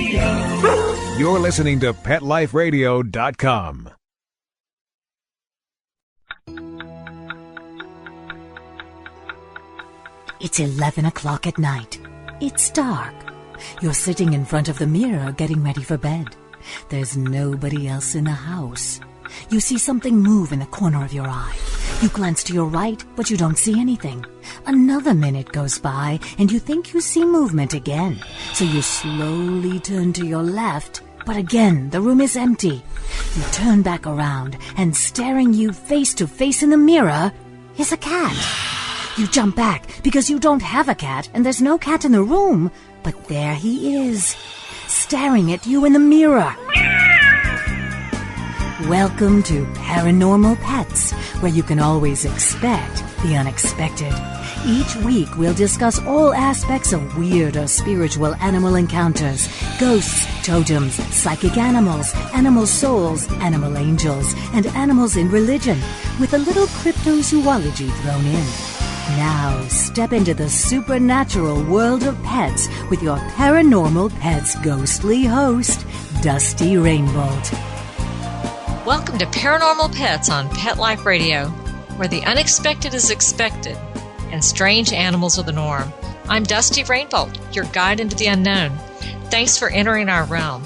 Radio. You're listening to PetLifeRadio.com. It's 11 o'clock at night. It's dark. You're sitting in front of the mirror getting ready for bed. There's nobody else in the house. You see something move in the corner of your eye. You glance to your right, but you don't see anything. Another minute goes by, and you think you see movement again. So you slowly turn to your left, but again, the room is empty. You turn back around, and staring you face to face in the mirror is a cat. You jump back because you don't have a cat, and there's no cat in the room. But there he is, staring at you in the mirror. Welcome to Paranormal Pets, where you can always expect the unexpected. Each week we'll discuss all aspects of weird or spiritual animal encounters, ghosts, totems, psychic animals, animal souls, animal angels, and animals in religion, with a little cryptozoology thrown in. Now, step into the supernatural world of pets with your Paranormal Pets ghostly host, Dusty Rainbolt. Welcome to Paranormal Pets on Pet Life Radio, where the unexpected is expected and strange animals are the norm. I'm Dusty Rainbolt, your guide into the unknown. Thanks for entering our realm.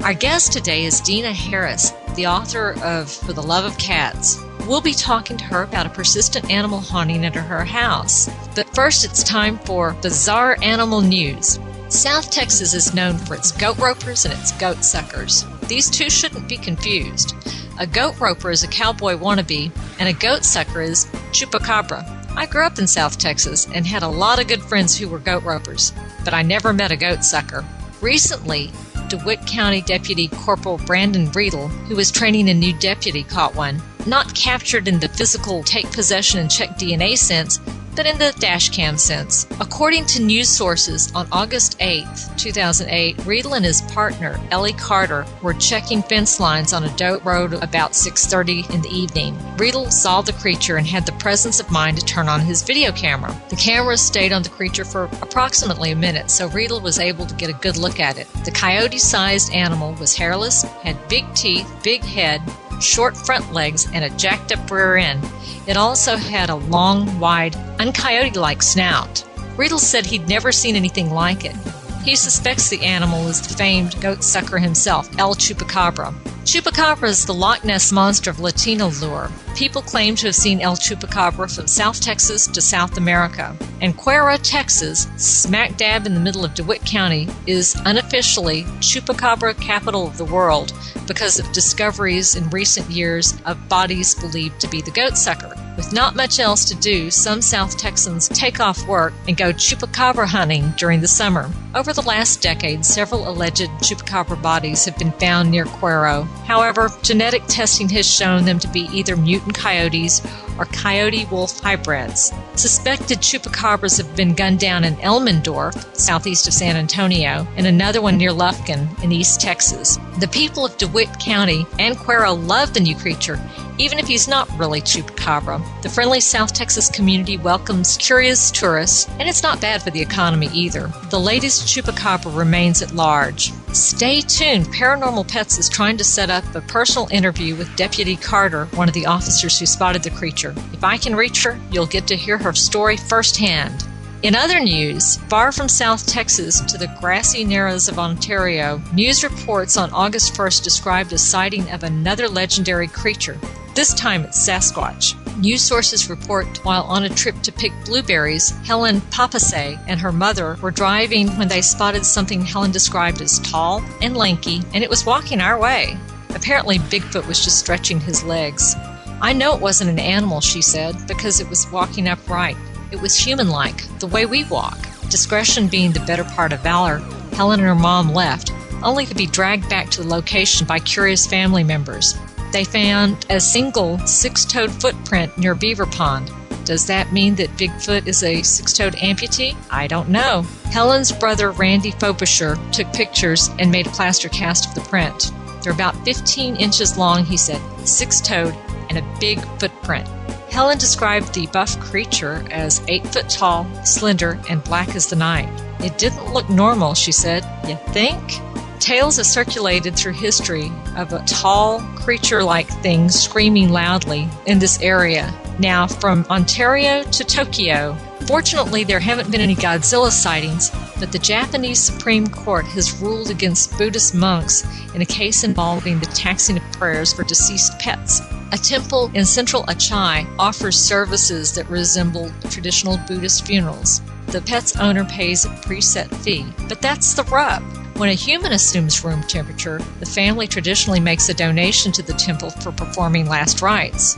Our guest today is Dena Harris, the author of For the Love of Cats. We'll be talking to her about a persistent animal haunting at her house. But first, it's time for bizarre animal news. South Texas is known for its goat ropers and its goat suckers. These two shouldn't be confused. A goat roper is a cowboy wannabe, and a goat sucker is chupacabra. I grew up in South Texas and had a lot of good friends who were goat ropers, but I never met a goat sucker. Recently, DeWitt County Deputy Corporal Brandon Riedel, who was training a new deputy, caught one. Not captured in the physical take possession and check DNA sense, but in the dash cam sense. According to news sources, on August 8, 2008, Riedel and his partner, Ellie Carter, were checking fence lines on a dirt road about 6:30 in the evening. Riedel saw the creature and had the presence of mind to turn on his video camera. The camera stayed on the creature for approximately a minute, so Riedel was able to get a good look at it. The coyote-sized animal was hairless, had big teeth, big head, short front legs, and a jacked-up rear end. It also had a long, wide, uncoyote-like snout. Riedel said he'd never seen anything like it. He suspects the animal is the famed goat sucker himself, El Chupacabra. Chupacabra is the Loch Ness Monster of Latino lure. People claim to have seen El Chupacabra from South Texas to South America. And Cuero, Texas, smack dab in the middle of DeWitt County, is unofficially Chupacabra capital of the world because of discoveries in recent years of bodies believed to be the goat sucker. With not much else to do, some South Texans take off work and go chupacabra hunting during the summer. Over the last decade, several alleged chupacabra bodies have been found near Cuero. However, genetic testing has shown them to be either mutant coyotes or coyote-wolf hybrids. Suspected chupacabras have been gunned down in Elmendorf, southeast of San Antonio, and another one near Lufkin in East Texas. The people of DeWitt County and Cuero love the new creature, even if he's not really chupacabra. The friendly South Texas community welcomes curious tourists, and it's not bad for the economy either. The latest chupacabra remains at large. Stay tuned. Paranormal Pets is trying to set up a personal interview with Deputy Carter, one of the officers who spotted the creature. If I can reach her, you'll get to hear her story firsthand. In other news, far from South Texas to the grassy narrows of Ontario, news reports on August 1st described a sighting of another legendary creature. This time it's Sasquatch. News sources report while on a trip to pick blueberries, Helen Papase and her mother were driving when they spotted something Helen described as tall and lanky, and it was walking our way. Apparently Bigfoot was just stretching his legs. I know it wasn't an animal, she said, because it was walking upright. It was human-like, the way we walk. Discretion being the better part of valor, Helen and her mom left, only to be dragged back to the location by curious family members. They found a single six-toed footprint near Beaver Pond. Does that mean that Bigfoot is a six-toed amputee? I don't know. Helen's brother, Randy Frobisher, took pictures and made a plaster cast of the print. They're about 15 inches long, he said, six-toed, and a big footprint. Helen described the buff creature as 8 foot tall, slender, and black as the night. It didn't look normal, she said. You think? Tales have circulated through history of a tall, creature-like thing screaming loudly in this area. Now, from Ontario to Tokyo. Fortunately, there haven't been any Godzilla sightings, but the Japanese Supreme Court has ruled against Buddhist monks in a case involving the taxing of prayers for deceased pets. A temple in central Achai offers services that resemble traditional Buddhist funerals. The pet's owner pays a preset fee, but that's the rub. When a human assumes room temperature, the family traditionally makes a donation to the temple for performing last rites.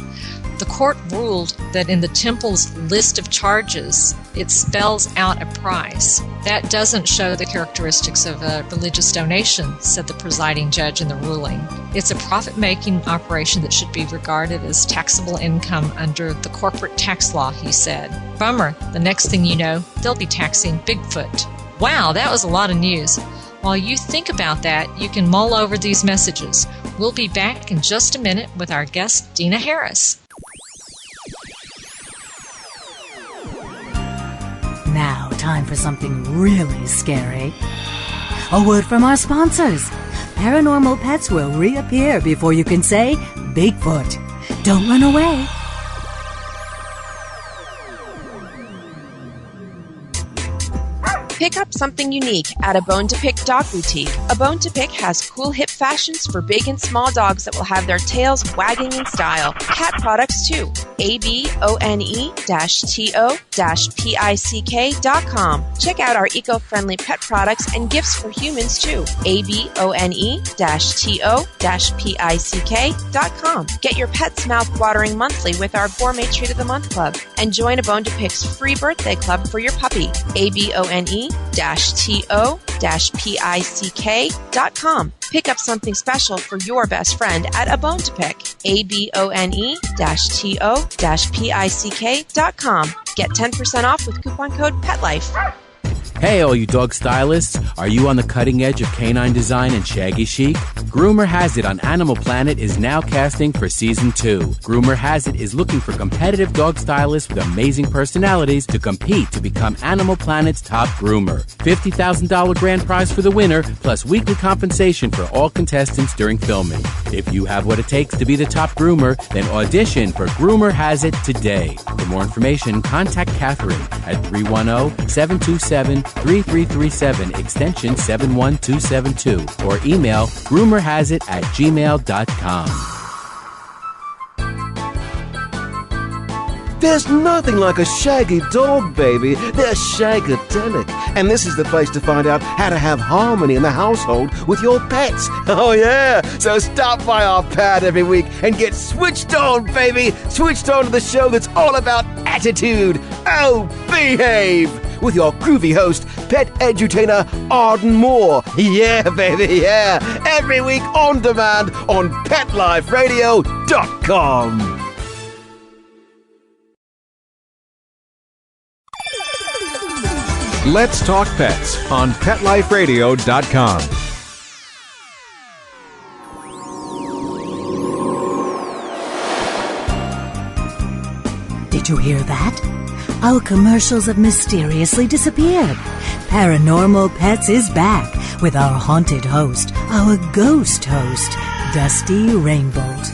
The court ruled that in the temple's list of charges, it spells out a price. That doesn't show the characteristics of a religious donation, said the presiding judge in the ruling. It's a profit-making operation that should be regarded as taxable income under the corporate tax law, he said. Bummer, the next thing you know, they'll be taxing Bigfoot. Wow, that was a lot of news. While you think about that, you can mull over these messages. We'll be back in just a minute with our guest, Dena Harris. Now, time for something really scary. A word from our sponsors. Paranormal pets will reappear before you can say Bigfoot. Don't run away. Pick up something unique at A Bone to Pick Dog Boutique. A Bone to Pick has cool hip fashions for big and small dogs that will have their tails wagging in style. Cat products too. abone-to-pick.com. Check out our eco-friendly pet products and gifts for humans too. abone-to-pick.com. Get your pet's mouth watering monthly with our Gourmet Treat of the Month Club and join A Bone to Pick's free birthday club for your puppy. abone-to-pick.com. Pick up something special for your best friend at A Bone to Pick. abone-to-pick.com. Get 10% off with coupon code PETLIFE. Hey, all you dog stylists. Are you on the cutting edge of canine design and shaggy chic? Groomer Has It on Animal Planet is now casting for Season 2. Groomer Has It is looking for competitive dog stylists with amazing personalities to compete to become Animal Planet's top groomer. $50,000 grand prize for the winner, plus weekly compensation for all contestants during filming. If you have what it takes to be the top groomer, then audition for Groomer Has It today. For more information, contact Catherine at 310-727-3337, extension 71272, or email groomerhasit@gmail.com. There's nothing like a shaggy dog, baby. They're shagadelic. And this is the place to find out how to have harmony in the household with your pets. Oh, yeah. So stop by our pad every week and get switched on, baby. Switched on to the show that's all about attitude. Oh, behave. With your groovy host, pet edutainer Arden Moore. Yeah, baby, yeah. Every week on demand on PetLifeRadio.com. Let's Talk Pets on PetLifeRadio.com. Did you hear that? Our commercials have mysteriously disappeared. Paranormal Pets is back with our haunted host, our ghost host, Dusty Rainbolt.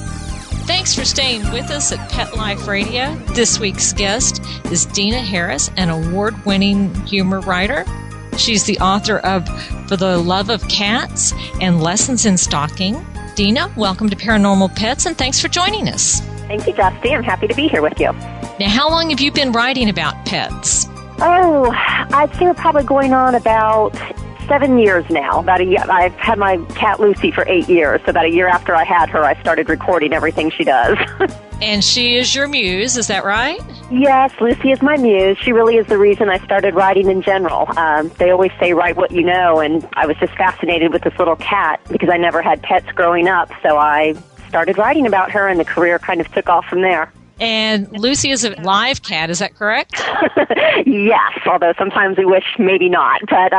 Thanks for staying with us at Pet Life Radio. This week's guest is Dena Harris, an award-winning humor writer. She's the author of For the Love of Cats and Lessons in Stalking. Dena, welcome to Paranormal Pets, and thanks for joining us. Thank you, Dusty. I'm happy to be here with you. Now, how long have you been writing about pets? Oh, I'd say we're probably going on about 7 years now. About a year. I've had my cat Lucy for 8 years, so about a year after I had her, I started recording everything she does. And she is your muse, is that right? Yes, Lucy is my muse. She really is the reason I started writing in general. They always say write what you know, and I was just fascinated with this little cat because I never had pets growing up, so I started writing about her, and the career kind of took off from there. And Lucy is a live cat, is that correct? Yes, although sometimes we wish maybe not. But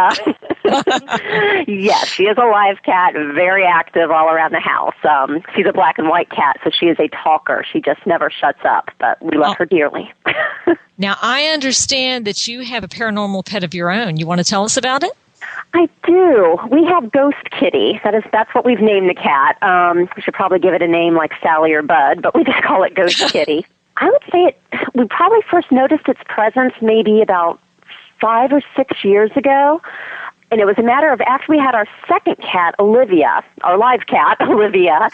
yes, she is a live cat, very active all around the house. She's a black and white cat, so she is a talker. She just never shuts up, but we love her dearly. Now, I understand that you have a paranormal pet of your own. You want to tell us about it? I do. We have Ghost Kitty. That's what we've named the cat. We should probably give it a name like Sally or Bud, but we just call it Ghost Kitty. I would say we probably first noticed its presence maybe about 5 or 6 years ago. And it was a matter of after we had our second cat, Olivia, our live cat, Olivia,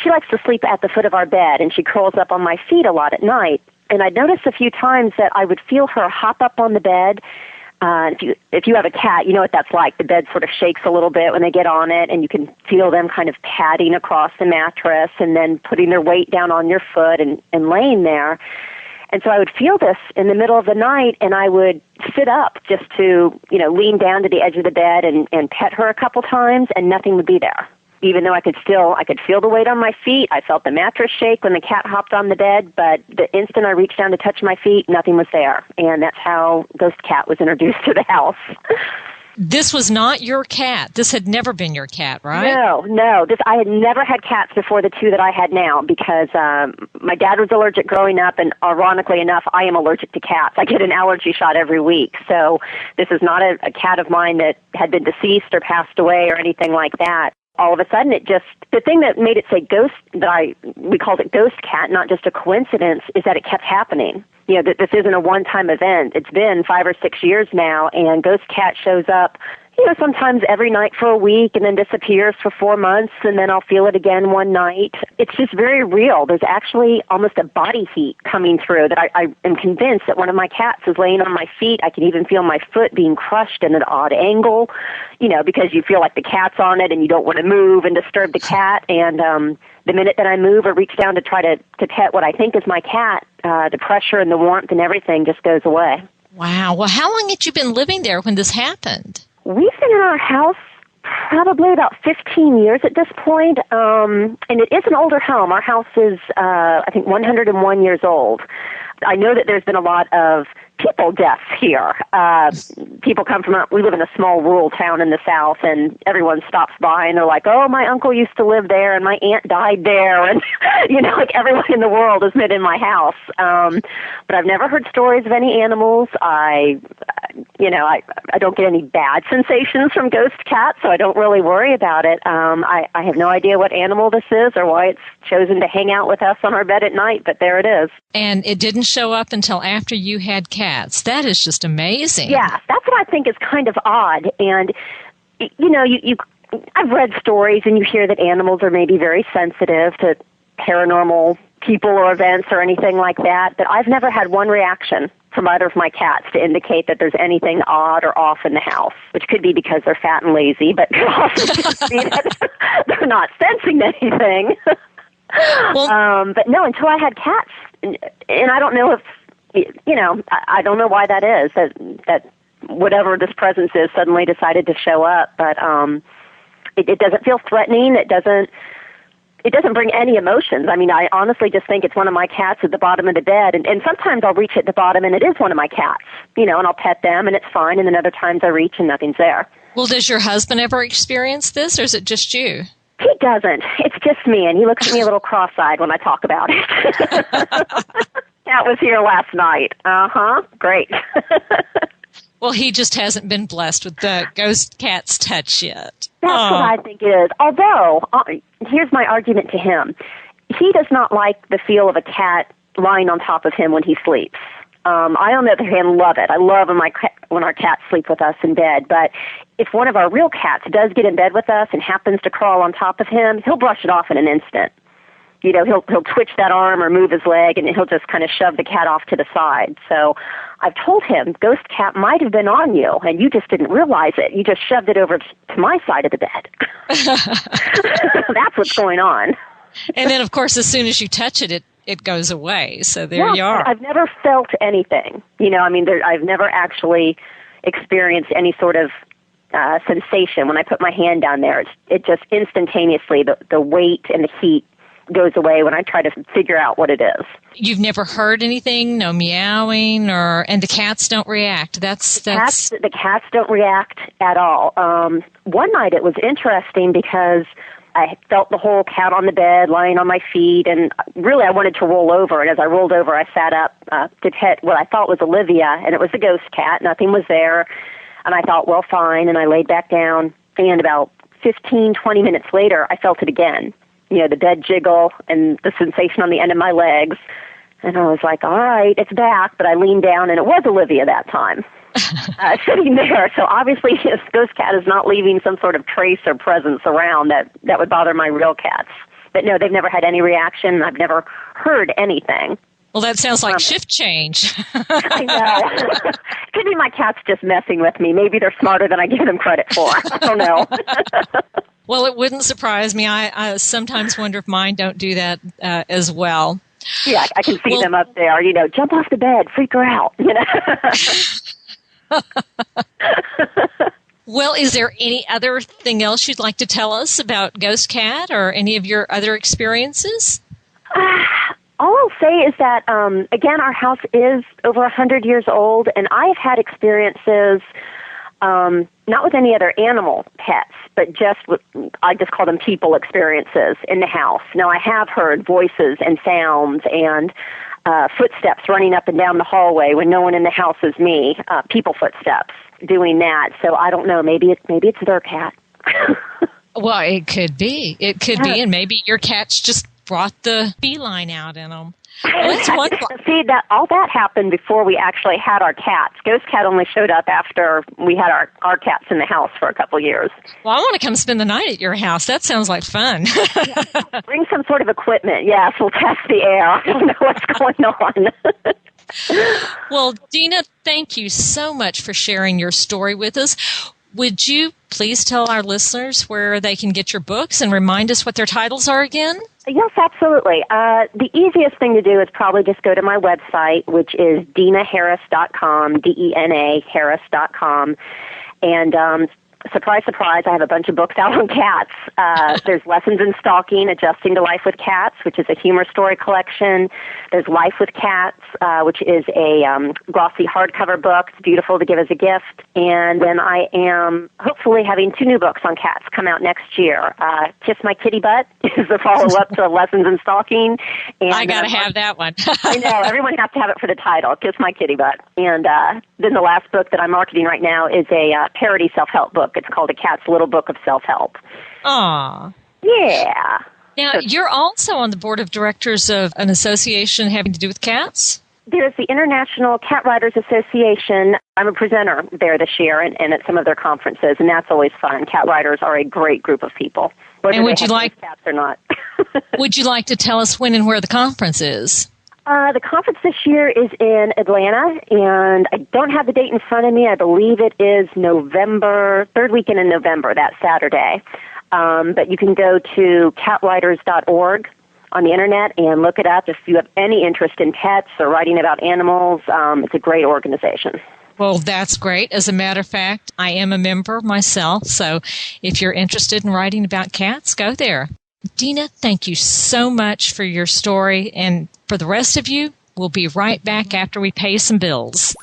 she likes to sleep at the foot of our bed, and she curls up on my feet a lot at night. And I noticed a few times that I would feel her hop up on the bed. If you have a cat, you know what that's like. The bed sort of shakes a little bit when they get on it, and you can feel them kind of padding across the mattress and then putting their weight down on your foot and laying there. And so I would feel this in the middle of the night, and I would sit up just to, lean down to the edge of the bed and pet her a couple times, and nothing would be there. Even though I could feel the weight on my feet. I felt the mattress shake when the cat hopped on the bed, but the instant I reached down to touch my feet, nothing was there. And that's how Ghost Cat was introduced to the house. This was not your cat. This had never been your cat, right? No. I had never had cats before the two that I had now because my dad was allergic growing up, and ironically enough, I am allergic to cats. I get an allergy shot every week. So this is not a cat of mine that had been deceased or passed away or anything like that. All of a sudden, the thing that made it say ghost, we called it Ghost Cat, not just a coincidence, is that it kept happening. That this isn't a one-time event. It's been 5 or 6 years now, and Ghost Cat shows up, sometimes every night for a week and then disappears for 4 months, and then I'll feel it again one night. It's just very real. There's actually almost a body heat coming through that I am convinced that one of my cats is laying on my feet. I can even feel my foot being crushed in an odd angle, because you feel like the cat's on it and you don't want to move and disturb the cat. And the minute that I move or reach down to try to pet what I think is my cat, the pressure and the warmth and everything just goes away. Wow. Well, how long had you been living there when this happened? We've been in our house probably about 15 years at this point, and it is an older home. Our house is, I think, 101 years old. I know that there's been a lot of people deaths here. People come from, we live in a small rural town in the South, and everyone stops by and they're like, oh, my uncle used to live there and my aunt died there. And, like everyone in the world has been in my house. But I've never heard stories of any animals. I don't get any bad sensations from ghost cats, so I don't really worry about it. I have no idea what animal this is or why it's chosen to hang out with us on our bed at night, but there it is. And it didn't show up until after you had cats. That is just amazing. Yeah, that's what I think is kind of odd. And, I've read stories and you hear that animals are maybe very sensitive to paranormal people or events or anything like that, but I've never had one reaction from either of my cats to indicate that there's anything odd or off in the house, which could be because they're fat and lazy, but could also just be that they're not sensing anything. Well, but no, until I had cats, and I don't know if, I don't know why that is, that whatever this presence is suddenly decided to show up, but it doesn't feel threatening. It doesn't bring any emotions. I mean, I honestly just think it's one of my cats at the bottom of the bed, and sometimes I'll reach at the bottom and it is one of my cats, and I'll pet them and it's fine, and then other times I reach and nothing's there. Well, does your husband ever experience this, or is it just you? He doesn't. It's just me, and he looks at me a little cross-eyed when I talk about it. Cat was here last night. Great. Well, he just hasn't been blessed with the ghost cat's touch yet. That's what I think it is. Although, here's my argument to him. He does not like the feel of a cat lying on top of him when he sleeps. I, on the other hand, love it. I love when our cats sleep with us in bed. But if one of our real cats does get in bed with us and happens to crawl on top of him, he'll brush it off in an instant. He'll twitch that arm or move his leg, and he'll just kind of shove the cat off to the side. So I've told him, ghost cat might have been on you, and you just didn't realize it. You just shoved it over to my side of the bed. That's what's going on. And then, of course, as soon as you touch it, it goes away. So there you are. I've never felt anything. I've never actually experienced any sort of sensation. When I put my hand down there, it just instantaneously, the weight and the heat goes away when I try to figure out what it is. You've never heard anything, no meowing, and the cats don't react. The cats don't react at all. One night it was interesting because I felt the whole cat on the bed, lying on my feet, and really I wanted to roll over. And as I rolled over, I sat up to pet what I thought was Olivia, and it was a ghost cat. Nothing was there. And I thought, well, fine, and I laid back down, and about 15, 20 minutes later, I felt it again. You know, the bed jiggle and the sensation on the end of my legs. And I was like, all right, it's back. But I leaned down, and it was Olivia that time, sitting there. So obviously this ghost cat is not leaving some sort of trace or presence around that would bother my real cats. But no, they've never had any reaction. I've never heard anything. Well, that sounds like shift change. I know. Could be my cats just messing with me. Maybe they're smarter than I give them credit for. I don't know. Well, it wouldn't surprise me. I sometimes wonder if mine don't do that as well. Yeah, I can see them up there, you know, jump off the bed, freak her out, you know. Well, is there any other thing else you'd like to tell us about Ghost Cat or any of your other experiences? All I'll say is that, again, our house is over 100 years old, and I've had experiences, not with any other animal pets, but just with, I just call them people experiences in the house. Now, I have heard voices and sounds and footsteps running up and down the hallway when no one in the house is me, people footsteps doing that. So I don't know, maybe it's their cat. Well, it could be. It could be, and maybe your cat's just brought the feline out in them. Well, that's wonderful. See, all that happened before we actually had our cats. Ghost Cat only showed up after we had our cats in the house for a couple years. Well, I want to come spend the night at your house. That sounds like fun. Yeah, bring some sort of equipment. Yes, we'll test the air. I don't know what's going on. Well, Dena, thank you so much for sharing your story with us. Would you please tell our listeners where they can get your books and remind us what their titles are again? Yes, absolutely. The easiest thing to do is probably just go to my website, which is denaharris.com, D-E-N-A, Harris.com. And surprise, surprise, I have a bunch of books out on cats. There's Lessons in Stalking, Adjusting to Life with Cats, which is a humor story collection. There's Life with Cats, which is a glossy hardcover book. It's beautiful to give as a gift. And then I am hopefully having 2 new books on cats come out next year. Kiss My Kitty Butt is the follow-up to Lessons in Stalking. And, I got to have that one. I know. Everyone has to have it for the title, Kiss My Kitty Butt. And then the last book that I'm marketing right now is a parody self-help book. It's called A Cat's Little Book of Self-Help. Aw. Yeah. Now, you're also on the board of directors of an association having to do with cats? There's the International Cat Writers Association. I'm a presenter there this year and at some of their conferences, and that's always fun. Cat writers are a great group of people, whether and would they you have like cats or not. Would you like to tell us when and where the conference is? The conference this year is in Atlanta, and I don't have the date in front of me. I believe it is November, 3rd weekend in November, that Saturday. But you can go to catwriters.org on the internet and look it up if you have any interest in pets or writing about animals. It's a great organization. Well, that's great. As a matter of fact, I am a member myself, so if you're interested in writing about cats, go there. Dena, thank you so much for your story, and for the rest of you, we'll be right back after we pay some bills.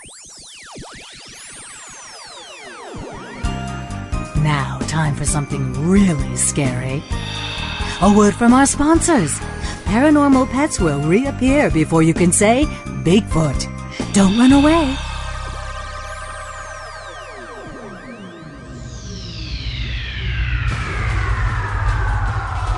Now, time for something really scary. A word from our sponsors. Paranormal pets will reappear before you can say Bigfoot. Don't run away.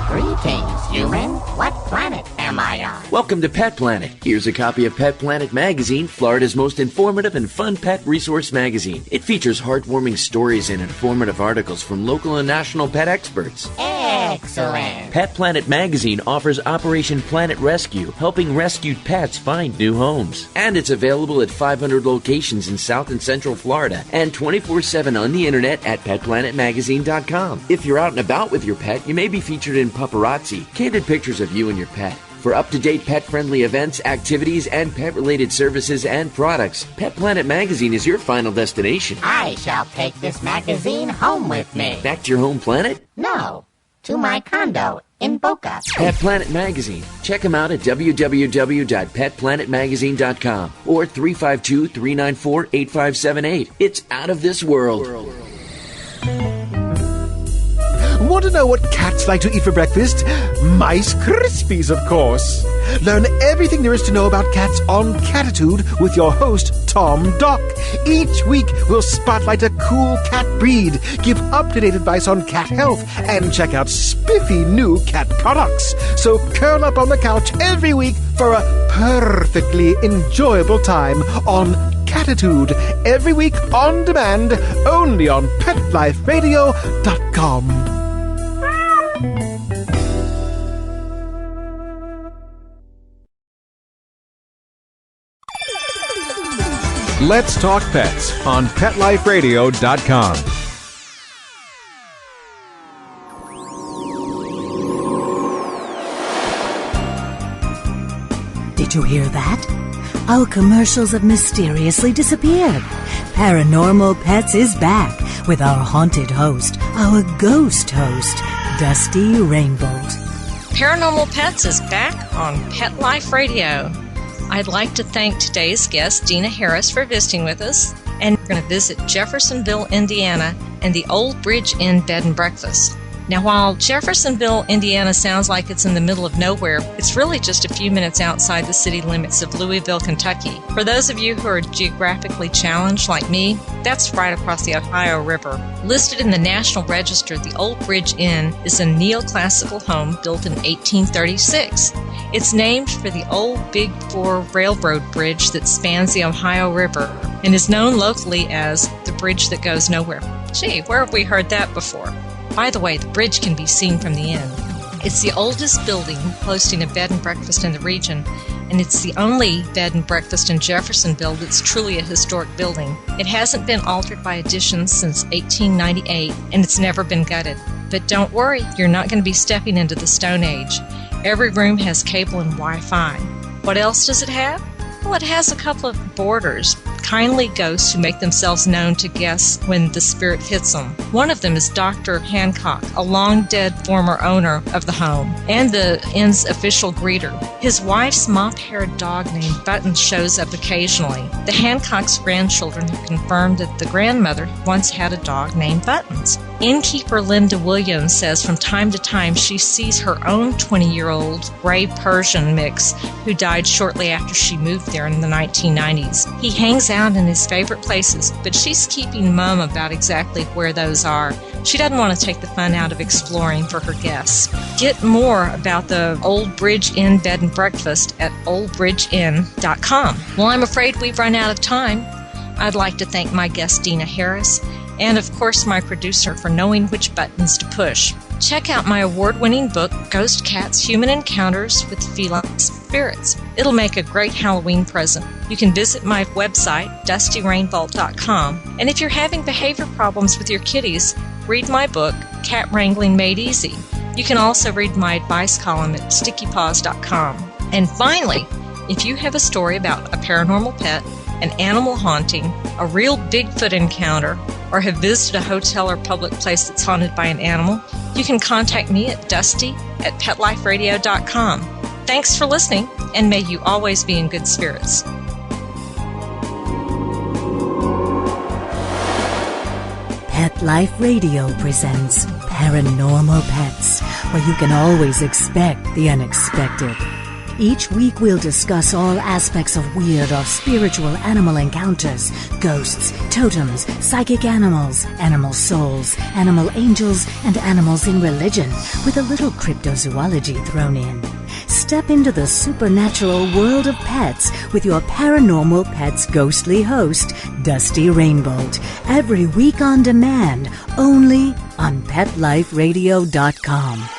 Greetings, human. What planet am I on? Welcome to Pet Planet. Here's a copy of Pet Planet Magazine, Florida's most informative and fun pet resource magazine. It features heartwarming stories and informative articles from local and national pet experts. Excellent. Pet Planet Magazine offers Operation Planet Rescue, helping rescued pets find new homes. And it's available at 500 locations in South and Central Florida and 24/7 on the internet at petplanetmagazine.com. If you're out and about with your pet, you may be featured in paparazzi, candid pictures of you and your pet. For up-to-date pet-friendly events, activities, and pet-related services and products, Pet Planet Magazine is your final destination. I shall take this magazine home with me. Back to your home planet? No, to my condo in Boca. Pet Planet Magazine. Check them out at www.petplanetmagazine.com or 352-394-8578. It's out of this world. Want to know what cats like to eat for breakfast? Mice Krispies, of course. Learn everything there is to know about cats on Catitude with your host, Tom Tom Doc. Each week, we'll spotlight a cool cat breed, give up-to-date advice on cat health, and check out spiffy new cat products. So curl up on the couch every week for a perfectly enjoyable time on Catitude, every week on demand, only on PetLifeRadio.com. Let's Talk Pets on PetLifeRadio.com. Did you hear that? Our commercials have mysteriously disappeared. Paranormal Pets is back with our haunted host, our ghost host, Dusty Rainbolt. Paranormal Pets is back on Pet Life Radio. I'd like to thank today's guest, Dena Harris, for visiting with us. And we're going to visit Jeffersonville, Indiana, and the Old Bridge Inn Bed and Breakfast. Now, while Jeffersonville, Indiana sounds like it's in the middle of nowhere, it's really just a few minutes outside the city limits of Louisville, Kentucky. For those of you who are geographically challenged like me, that's right across the Ohio River. Listed in the National Register, the Old Bridge Inn is a neoclassical home built in 1836. It's named for the old Big Four Railroad bridge that spans the Ohio River and is known locally as the bridge that goes nowhere. Gee, where have we heard that before? By the way, the bridge can be seen from the inn. It's the oldest building hosting a bed and breakfast in the region, and it's the only bed and breakfast in Jeffersonville that's truly a historic building. It hasn't been altered by additions since 1898, and it's never been gutted. But don't worry, you're not going to be stepping into the Stone Age. Every room has cable and Wi-Fi. What else does it have? Well, it has a couple of boarders, kindly ghosts who make themselves known to guests when the spirit hits them. One of them is Dr. Hancock, a long-dead former owner of the home, and the inn's official greeter. His wife's mop-haired dog named Buttons shows up occasionally. The Hancock's grandchildren have confirmed that the grandmother once had a dog named Buttons. Innkeeper Linda Williams says from time to time she sees her own 20-year-old gray Persian mix who died shortly after she moved there in the 1990s. He hangs out in his favorite places, but she's keeping mum about exactly where those are. She doesn't want to take the fun out of exploring for her guests. Get more about the Old Bridge Inn Bed and Breakfast at oldbridgeinn.com. Well, I'm afraid we've run out of time. I'd like to thank my guest, Dena Harris, and of course my producer for knowing which buttons to push. Check out my award-winning book, Ghost Cats, Human Encounters with Feline Spirits. It'll make a great Halloween present. You can visit my website, dustyrainbolt.com, and if you're having behavior problems with your kitties, read my book, Cat Wrangling Made Easy. You can also read my advice column at stickypaws.com. And finally, if you have a story about a paranormal pet, an animal haunting, a real Bigfoot encounter, or have visited a hotel or public place that's haunted by an animal, you can contact me at dusty@petliferadio.com. Thanks for listening, and may you always be in good spirits. Pet Life Radio presents Paranormal Pets, where you can always expect the unexpected. Each week we'll discuss all aspects of weird or spiritual animal encounters, ghosts, totems, psychic animals, animal souls, animal angels, and animals in religion, with a little cryptozoology thrown in. Step into the supernatural world of pets with your Paranormal Pets ghostly host, Dusty Rainbolt, every week on demand, only on PetLifeRadio.com.